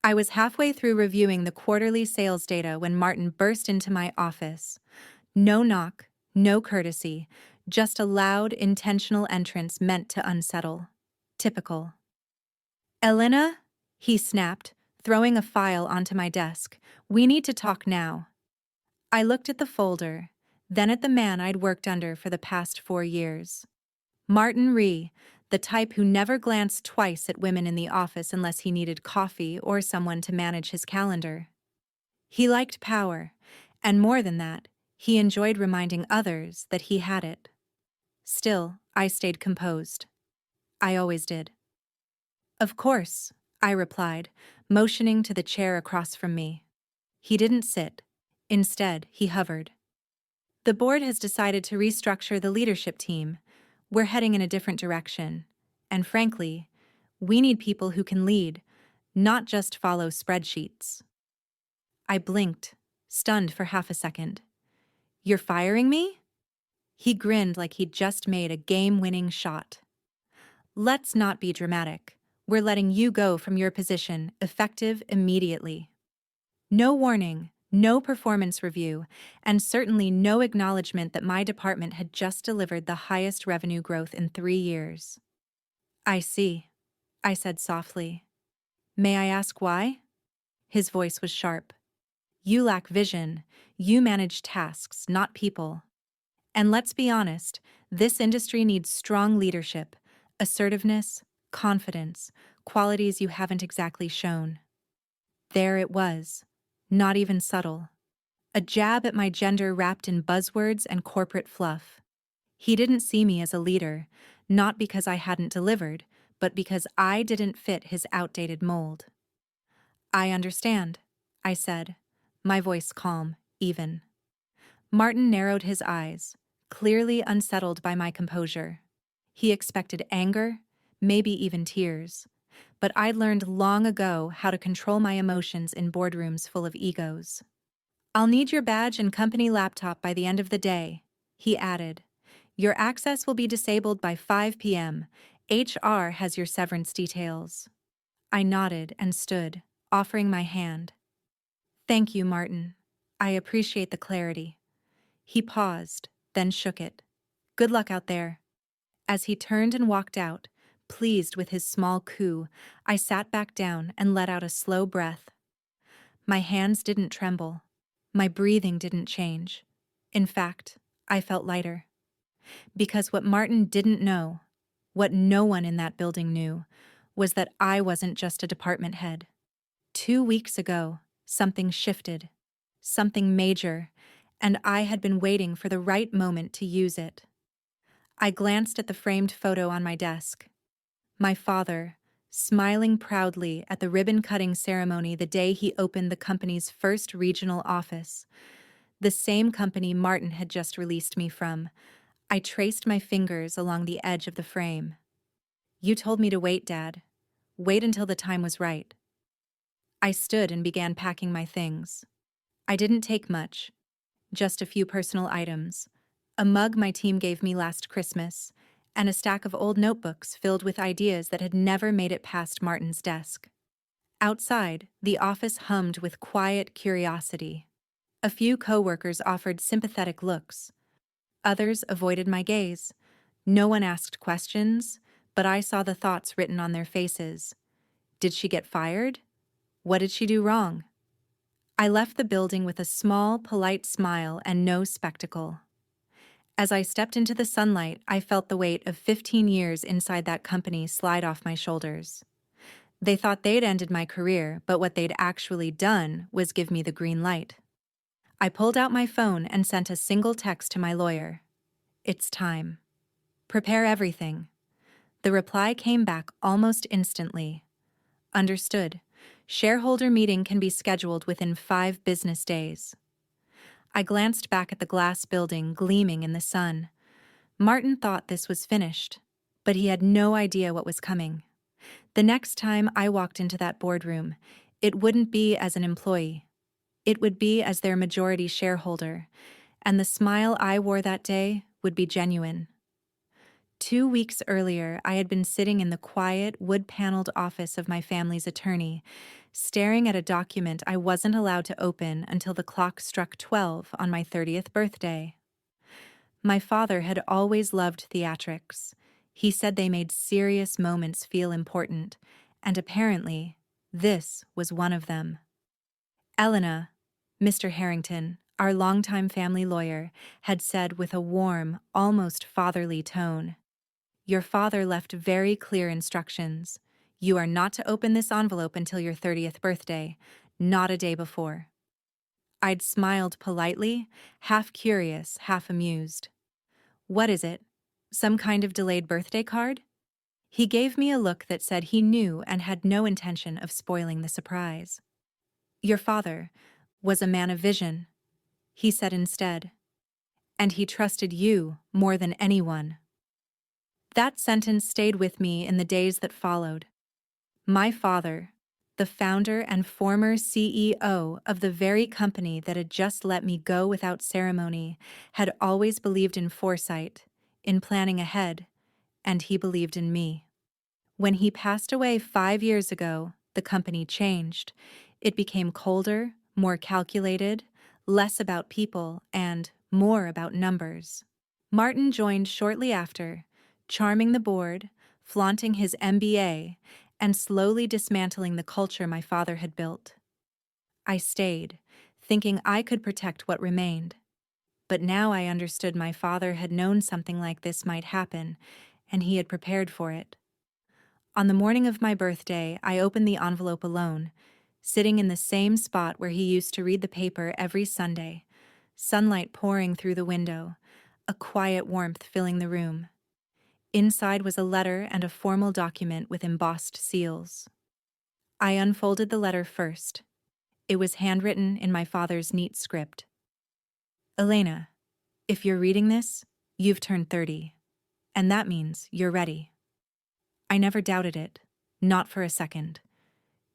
I was halfway through reviewing the quarterly sales data when Martin burst into my office. No knock, no courtesy, just a loud, intentional entrance meant to unsettle. Typical. "Elena," he snapped, throwing a file onto my desk. "We need to talk now." I looked at the folder, then at the man I'd worked under for the past 4 years. Martin Ree, the type who never glanced twice at women in the office unless he needed coffee or someone to manage his calendar. He liked power, and more than that, he enjoyed reminding others that he had it. Still, I stayed composed. I always did. "Of course," I replied, motioning to the chair across from me. He didn't sit. Instead, he hovered. "The board has decided to restructure the leadership team. We're heading in a different direction. And frankly, we need people who can lead, not just follow spreadsheets." I blinked, stunned for half a second. "You're firing me?" He grinned like he'd just made a game-winning shot. "Let's not be dramatic. We're letting you go from your position, effective immediately. No warning, no performance review, and certainly no acknowledgement that my department had just delivered the highest revenue growth in 3 years." "I see," I said softly. "May I ask why?" His voice was sharp. "You lack vision. You manage tasks, not people. And let's be honest, this industry needs strong leadership, assertiveness, confidence, qualities you haven't exactly shown." There it was, not even subtle. A jab at my gender wrapped in buzzwords and corporate fluff. He didn't see me as a leader, not because I hadn't delivered, but because I didn't fit his outdated mold. "I understand," I said, my voice calm, even. Martin narrowed his eyes, clearly unsettled by my composure. He expected anger, maybe even tears. But I'd learned long ago how to control my emotions in boardrooms full of egos. "I'll need your badge and company laptop by the end of the day," he added. "Your access will be disabled by 5 p.m. HR has your severance details." I nodded and stood, offering my hand. "Thank you, Martin. I appreciate the clarity." He paused, then shook it. "Good luck out there." As he turned and walked out, pleased with his small coup, I sat back down and let out a slow breath. My hands didn't tremble. My breathing didn't change. In fact, I felt lighter. Because what Martin didn't know, what no one in that building knew, was that I wasn't just a department head. 2 weeks ago, something shifted. Something major, and I had been waiting for the right moment to use it. I glanced at the framed photo on my desk. My father, smiling proudly at the ribbon-cutting ceremony the day he opened the company's first regional office. The same company Martin had just released me from. I traced my fingers along the edge of the frame. "You told me to wait, Dad. Wait until the time was right." I stood and began packing my things. I didn't take much, just a few personal items, a mug my team gave me last Christmas, and a stack of old notebooks filled with ideas that had never made it past Martin's desk. Outside, the office hummed with quiet curiosity. A few coworkers offered sympathetic looks. Others avoided my gaze. No one asked questions, but I saw the thoughts written on their faces. Did she get fired? What did she do wrong? I left the building with a small, polite smile and no spectacle. As I stepped into the sunlight, I felt the weight of 15 years inside that company slide off my shoulders. They thought they'd ended my career, but what they'd actually done was give me the green light. I pulled out my phone and sent a single text to my lawyer. "It's time. Prepare everything." The reply came back almost instantly. "Understood. Shareholder meeting can be scheduled within 5 business days." I glanced back at the glass building gleaming in the sun. Martin thought this was finished, but he had no idea what was coming. The next time I walked into that boardroom, it wouldn't be as an employee. It would be as their majority shareholder, and the smile I wore that day would be genuine. 2 weeks earlier, I had been sitting in the quiet, wood-paneled office of my family's attorney, staring at a document I wasn't allowed to open until the clock struck 12 on my 30th birthday. My father had always loved theatrics. He said they made serious moments feel important, and apparently, this was one of them. Elena, Mr. Harrington, our longtime family lawyer, had said with a warm, almost fatherly tone, "Your father left very clear instructions. You are not to open this envelope until your 30th birthday, not a day before." I'd smiled politely, half curious, half amused. "What is it? Some kind of delayed birthday card?" He gave me a look that said he knew and had no intention of spoiling the surprise. "Your father was a man of vision," he said instead, "and he trusted you more than anyone." That sentence stayed with me in the days that followed. My father, the founder and former CEO of the very company that had just let me go without ceremony, had always believed in foresight, in planning ahead, and he believed in me. When he passed away 5 years ago, the company changed. It became colder, more calculated, less about people, and more about numbers. Martin joined shortly after, charming the board, flaunting his MBA, and slowly dismantling the culture my father had built. I stayed, thinking I could protect what remained. But now I understood my father had known something like this might happen, and he had prepared for it. On the morning of my birthday, I opened the envelope alone, sitting in the same spot where he used to read the paper every Sunday, sunlight pouring through the window, a quiet warmth filling the room. Inside was a letter and a formal document with embossed seals. I unfolded the letter first. It was handwritten in my father's neat script. "Elena, if you're reading this, you've turned 30, and that means you're ready." I never doubted it, not for a second.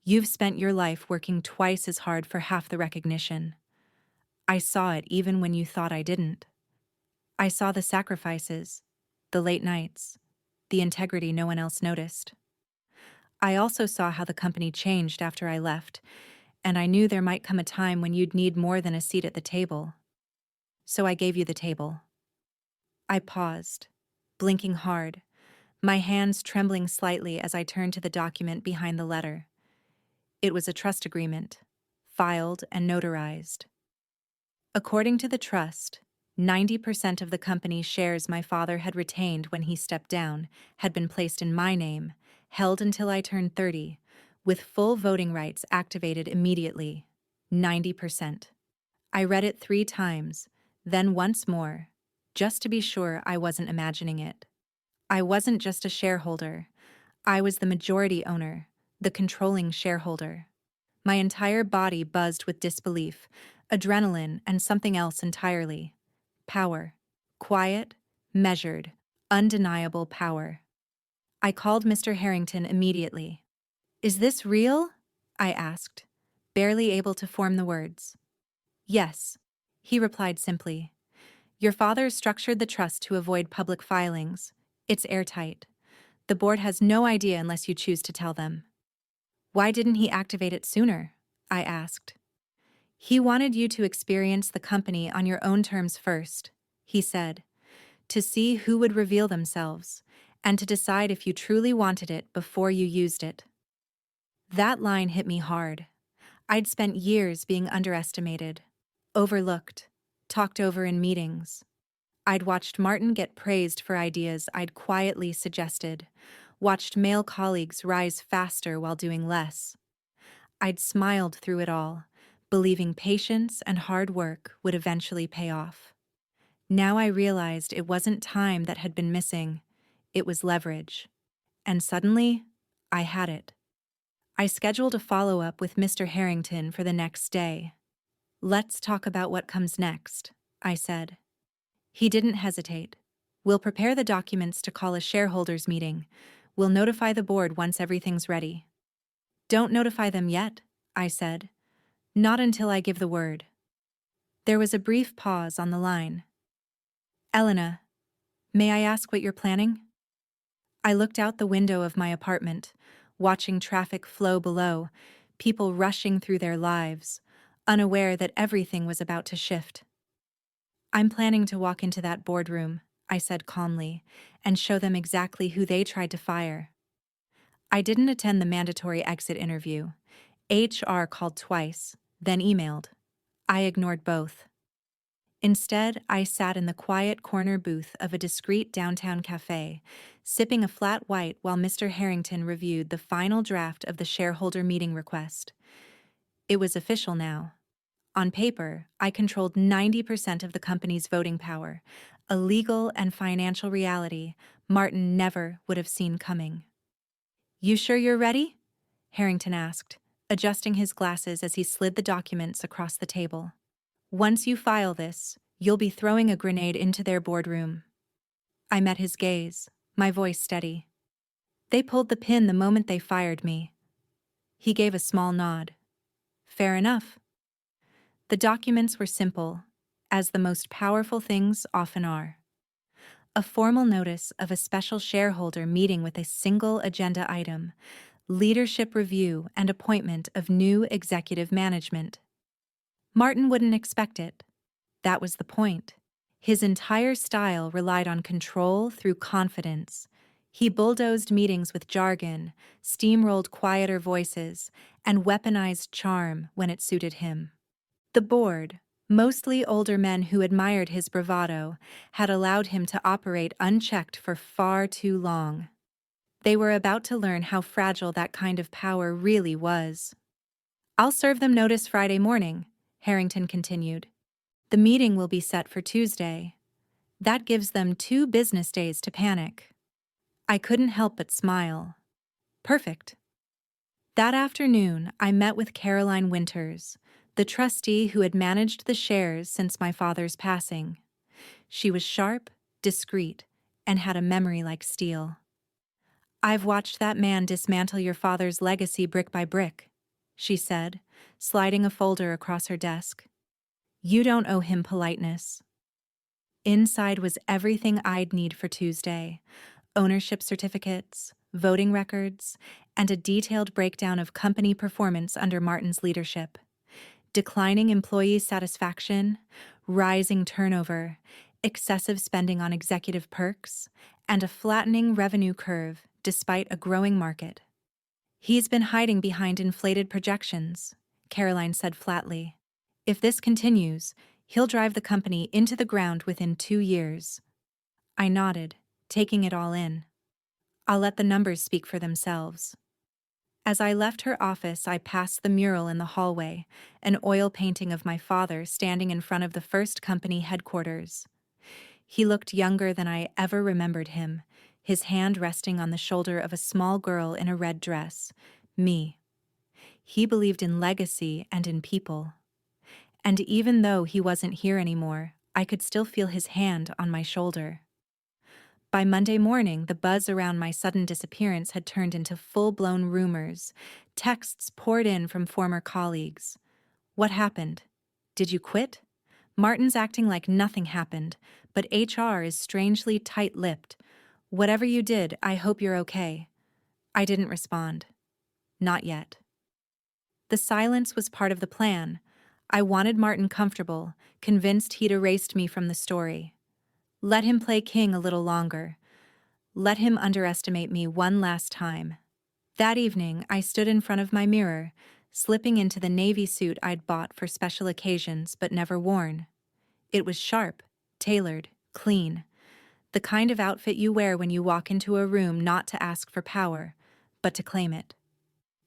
You've spent your life working twice as hard for half the recognition. I saw it even when you thought I didn't. I saw the sacrifices, the late nights, the integrity no one else noticed. I also saw how the company changed after I left, and I knew there might come a time when you'd need more than a seat at the table. So I gave you the table. I paused, blinking hard, my hands trembling slightly as I turned to the document behind the letter. It was a trust agreement, filed and notarized. According to the trust, 90% of the company's shares my father had retained when he stepped down had been placed in my name, held until I turned 30, with full voting rights activated immediately. 90%. I read it 3 times, then once more, just to be sure I wasn't imagining it. I wasn't just a shareholder. I was the majority owner, the controlling shareholder. My entire body buzzed with disbelief, adrenaline, and something else entirely. Power. Quiet, measured, undeniable power. I called Mr. Harrington immediately. "Is this real?" I asked, barely able to form the words. "Yes," he replied simply. "Your father structured the trust to avoid public filings. It's airtight. The board has no idea unless you choose to tell them." "Why didn't he activate it sooner?" I asked. "He wanted you to experience the company on your own terms first," he said, "to see who would reveal themselves, and to decide if you truly wanted it before you used it." That line hit me hard. I'd spent years being underestimated, overlooked, talked over in meetings. I'd watched Martin get praised for ideas I'd quietly suggested, watched male colleagues rise faster while doing less. I'd smiled through it all, believing patience and hard work would eventually pay off. Now I realized it wasn't time that had been missing, it was leverage. And suddenly, I had it. I scheduled a follow-up with Mr. Harrington for the next day. "Let's talk about what comes next," I said. He didn't hesitate. "We'll prepare the documents to call a shareholders meeting. We'll notify the board once everything's ready." "Don't notify them yet," I said. "Not until I give the word." There was a brief pause on the line. "Elena, may I ask what you're planning?" I looked out the window of my apartment, watching traffic flow below, people rushing through their lives, unaware that everything was about to shift. "I'm planning to walk into that boardroom," I said calmly, "and show them exactly who they tried to fire." I didn't attend the mandatory exit interview. HR called twice, then emailed. I ignored both. Instead, I sat in the quiet corner booth of a discreet downtown cafe, sipping a flat white while Mr. Harrington reviewed the final draft of the shareholder meeting request. It was official now. On paper, I controlled 90% of the company's voting power, a legal and financial reality Martin never would have seen coming. "You sure you're ready?" Harrington asked, adjusting his glasses as he slid the documents across the table. "Once you file this, you'll be throwing a grenade into their boardroom." I met his gaze, my voice steady. "They pulled the pin the moment they fired me." He gave a small nod. "Fair enough." The documents were simple, as the most powerful things often are. A formal notice of a special shareholder meeting with a single agenda item, leadership review, and appointment of new executive management. Martin wouldn't expect it. That was the point. His entire style relied on control through confidence. He bulldozed meetings with jargon, steamrolled quieter voices, and weaponized charm when it suited him. The board, mostly older men who admired his bravado, had allowed him to operate unchecked for far too long. They were about to learn how fragile that kind of power really was. "I'll serve them notice Friday morning," Harrington continued. "The meeting will be set for Tuesday. That gives them 2 business days to panic." I couldn't help but smile. Perfect. That afternoon, I met with Caroline Winters, the trustee who had managed the shares since my father's passing. She was sharp, discreet, and had a memory like steel. "I've watched that man dismantle your father's legacy brick by brick," she said, sliding a folder across her desk. "You don't owe him politeness." Inside was everything I'd need for Tuesday: ownership certificates, voting records, and a detailed breakdown of company performance under Martin's leadership. Declining employee satisfaction, rising turnover, excessive spending on executive perks, and a flattening revenue curve despite a growing market. "He's been hiding behind inflated projections," Caroline said flatly. "If this continues, he'll drive the company into the ground within 2 years." I nodded, taking it all in. "I'll let the numbers speak for themselves." As I left her office, I passed the mural in the hallway, an oil painting of my father standing in front of the first company headquarters. He looked younger than I ever remembered him, his hand resting on the shoulder of a small girl in a red dress, me. He believed in legacy and in people. And even though he wasn't here anymore, I could still feel his hand on my shoulder. By Monday morning, the buzz around my sudden disappearance had turned into full-blown rumors. Texts poured in from former colleagues. "What happened? Did you quit?" "Martin's acting like nothing happened, but HR is strangely tight-lipped. Whatever you did, I hope you're okay." I didn't respond. Not yet. The silence was part of the plan. I wanted Martin comfortable, convinced he'd erased me from the story. Let him play king a little longer. Let him underestimate me one last time. That evening, I stood in front of my mirror, slipping into the navy suit I'd bought for special occasions but never worn. It was sharp, tailored, clean. The kind of outfit you wear when you walk into a room not to ask for power, but to claim it.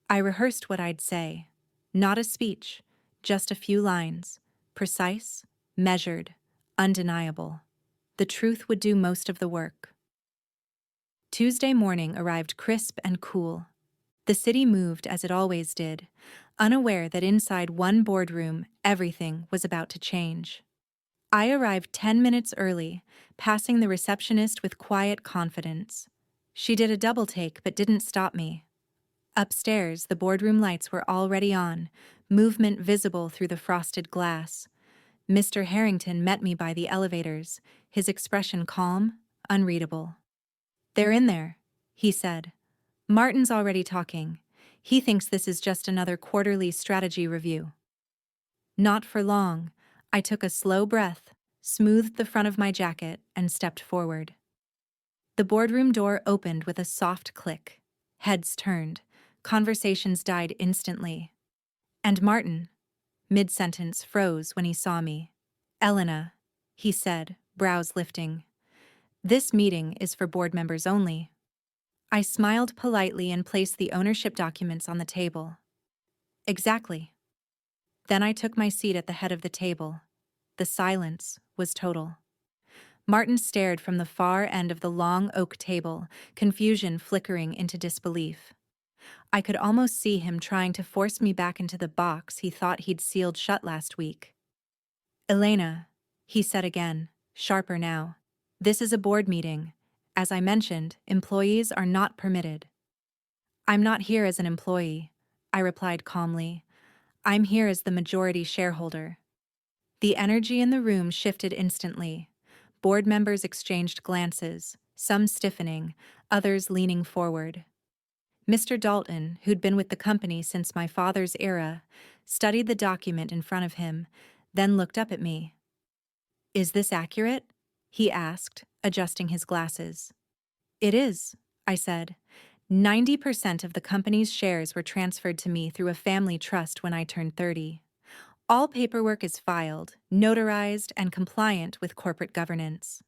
I rehearsed what I'd say. Not a speech, just a few lines. Precise, measured, undeniable. The truth would do most of the work. Tuesday morning arrived crisp and cool. The city moved as it always did, unaware that inside one boardroom, everything was about to change. I arrived 10 minutes early, passing the receptionist with quiet confidence. She did a double take but didn't stop me. Upstairs, the boardroom lights were already on, movement visible through the frosted glass. Mr. Harrington met me by the elevators, his expression calm, unreadable. "They're in there," he said. "Martin's already talking. He thinks this is just another quarterly strategy review. Not for long. I took a slow breath, smoothed the front of my jacket, and stepped forward. The boardroom door opened with a soft click. Heads turned. Conversations died instantly. And Martin, mid-sentence, froze when he saw me. "Elena," he said, brows lifting. "This meeting is for board members only." I smiled politely and placed the ownership documents on the table. "Exactly." Then I took my seat at the head of the table. The silence was total. Martin stared from the far end of the long oak table, confusion flickering into disbelief. I could almost see him trying to force me back into the box he thought he'd sealed shut last week. "Elena," he said again, sharper now, "this is a board meeting. As I mentioned, employees are not permitted." "I'm not here as an employee," I replied calmly. "I'm here as the majority shareholder." The energy in the room shifted instantly. Board members exchanged glances, some stiffening, others leaning forward. Mr. Dalton, who'd been with the company since my father's era, studied the document in front of him, then looked up at me. "Is this accurate?" he asked, adjusting his glasses. "It is," I said. 90% of the company's shares were transferred to me through a family trust when I turned 30. All paperwork is filed, notarized, and compliant with corporate governance.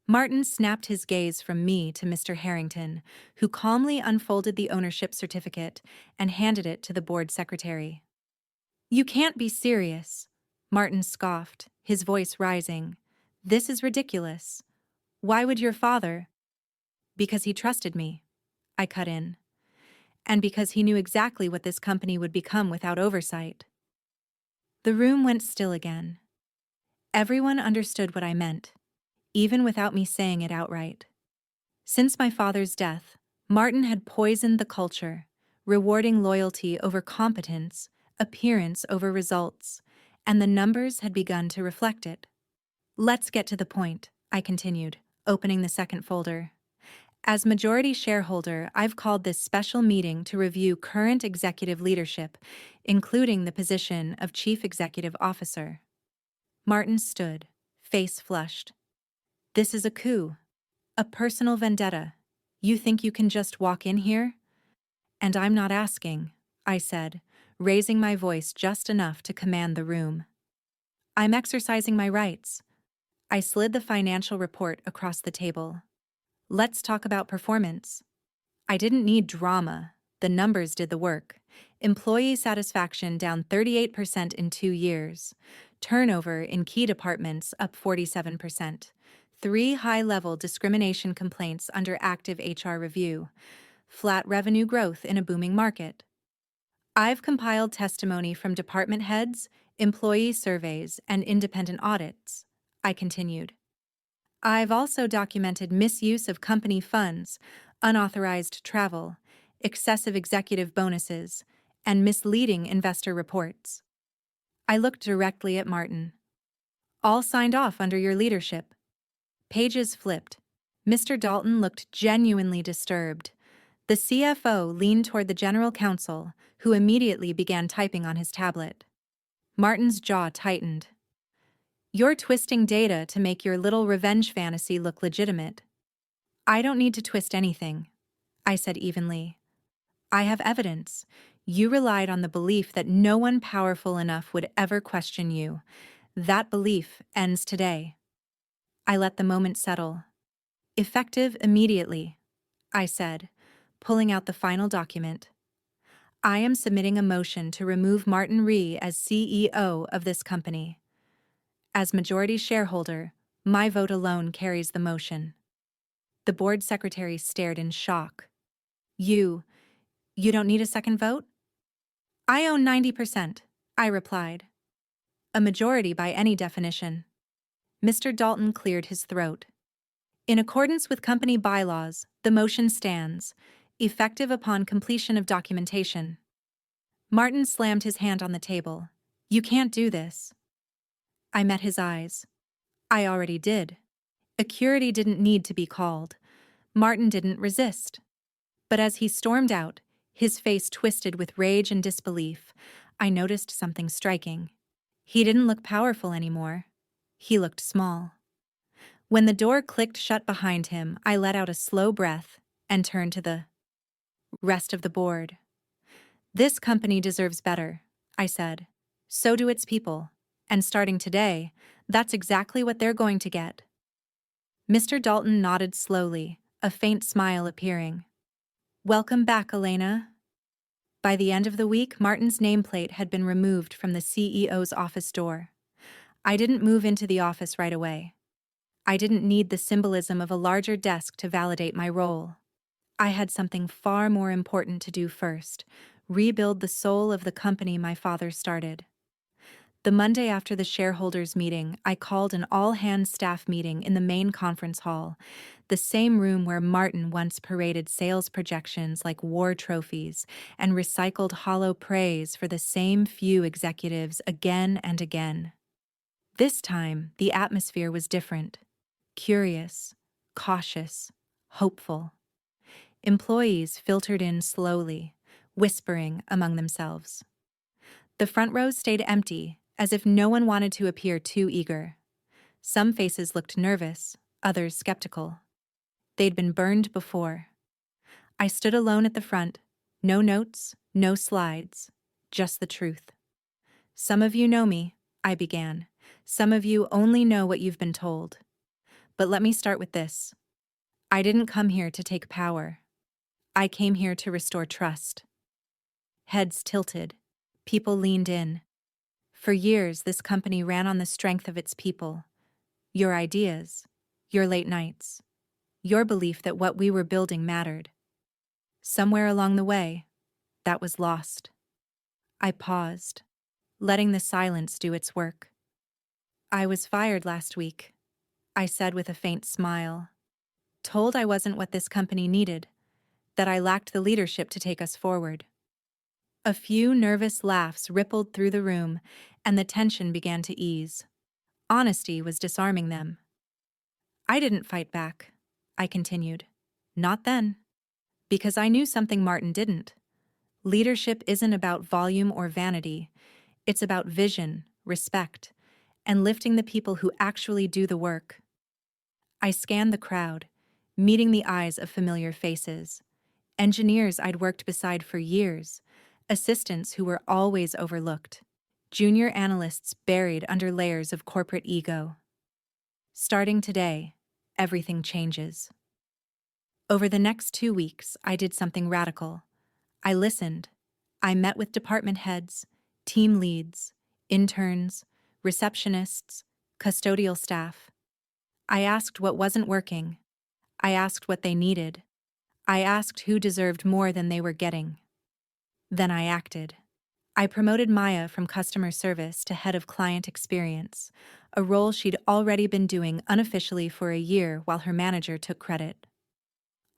Martin snapped his gaze from me to Mr. Harrington, who calmly unfolded the ownership certificate and handed it to the board secretary. "You can't be serious," Martin scoffed, his voice rising. "This is ridiculous. Why would your father—" "Because he trusted me," I cut in. "And because he knew exactly what this company would become without oversight." The room went still again. Everyone understood what I meant, even without me saying it outright. Since my father's death, Martin had poisoned the culture, rewarding loyalty over competence, appearance over results, and the numbers had begun to reflect it. "Let's get to the point," I continued, opening the second folder. "As majority shareholder, I've called this special meeting to review current executive leadership, including the position of Chief Executive Officer." Martin stood, face flushed. "This is a coup. A personal vendetta. You think you can just walk in here?" "And I'm not asking," I said, raising my voice just enough to command the room. "I'm exercising my rights." I slid the financial report across the table. "Let's talk about performance." I didn't need drama. The numbers did the work. Employee satisfaction down 38% in 2 years. Turnover in key departments up 47%. 3 high-level discrimination complaints under active HR review. Flat revenue growth in a booming market. I've compiled testimony from department heads, employee surveys, and independent audits, I continued. I've also documented misuse of company funds, unauthorized travel, excessive executive bonuses, and misleading investor reports. I looked directly at Martin. "All signed off under your leadership." Pages flipped. Mr. Dalton looked genuinely disturbed. The CFO leaned toward the general counsel, who immediately began typing on his tablet. Martin's jaw tightened. "You're twisting data to make your little revenge fantasy look legitimate." "I don't need to twist anything," I said evenly. "I have evidence. You relied on the belief that no one powerful enough would ever question you. That belief ends today." I let the moment settle. "Effective immediately," I said, pulling out the final document. "I am submitting a motion to remove Martin Rhee as CEO of this company. As majority shareholder, my vote alone carries the motion." The board secretary stared in shock. You don't need a second vote?" "I own 90%, I replied. "A majority by any definition." Mr. Dalton cleared his throat. "In accordance with company bylaws, the motion stands, effective upon completion of documentation." Martin slammed his hand on the table. "You can't do this." I met his eyes. I already did. Security didn't need to be called. Martin didn't resist. But as he stormed out, His face twisted with rage and disbelief. I noticed something striking. He didn't look powerful anymore. He looked small. When the door clicked shut behind him, I let out a slow breath and turned to the rest of the board. "This company deserves better," I said. "So do its people. And starting today, that's exactly what they're going to get." Mr. Dalton nodded slowly, a faint smile appearing. "Welcome back, Elena." By the end of the week, Martin's nameplate had been removed from the CEO's office door. I didn't move into the office right away. I didn't need the symbolism of a larger desk to validate my role. I had something far more important to do first: rebuild the soul of the company my father started. The Monday after the shareholders' meeting, I called an all-hands staff meeting in the main conference hall, the same room where Martin once paraded sales projections like war trophies and recycled hollow praise for the same few executives again and again. This time, the atmosphere was different: curious, cautious, hopeful. Employees filtered in slowly, whispering among themselves. The front rows stayed empty, as if no one wanted to appear too eager. Some faces looked nervous, others skeptical. They'd been burned before. I stood alone at the front, no notes, no slides, just the truth. "Some of you know me," I began. "Some of you only know what you've been told. But let me start with this. I didn't come here to take power. I came here to restore trust." Heads tilted. People leaned in. For years, this company ran on the strength of its people. Your ideas, your late nights, your belief that what we were building mattered. Somewhere along the way, that was lost. I paused, letting the silence do its work. "I was fired last week," I said with a faint smile. "Told I wasn't what this company needed, that I lacked the leadership to take us forward." A few nervous laughs rippled through the room, and the tension began to ease. Honesty was disarming them. "I didn't fight back," I continued. "Not then. Because I knew something Martin didn't. Leadership isn't about volume or vanity. It's about vision, respect, and lifting the people who actually do the work." I scanned the crowd, meeting the eyes of familiar faces. Engineers I'd worked beside for years, assistants who were always overlooked, junior analysts buried under layers of corporate ego. Starting today, everything changes. Over the next 2 weeks, I did something radical. I listened. I met with department heads, team leads, interns, receptionists, custodial staff. I asked what wasn't working. I asked what they needed. I asked who deserved more than they were getting. Then I acted. I promoted Maya from customer service to head of client experience, a role she'd already been doing unofficially for a year while her manager took credit.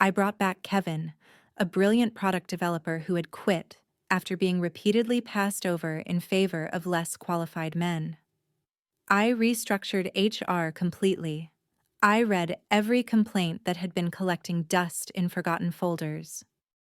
I brought back Kevin, a brilliant product developer who had quit after being repeatedly passed over in favor of less qualified men. I restructured HR completely. I read every complaint that had been collecting dust in forgotten folders.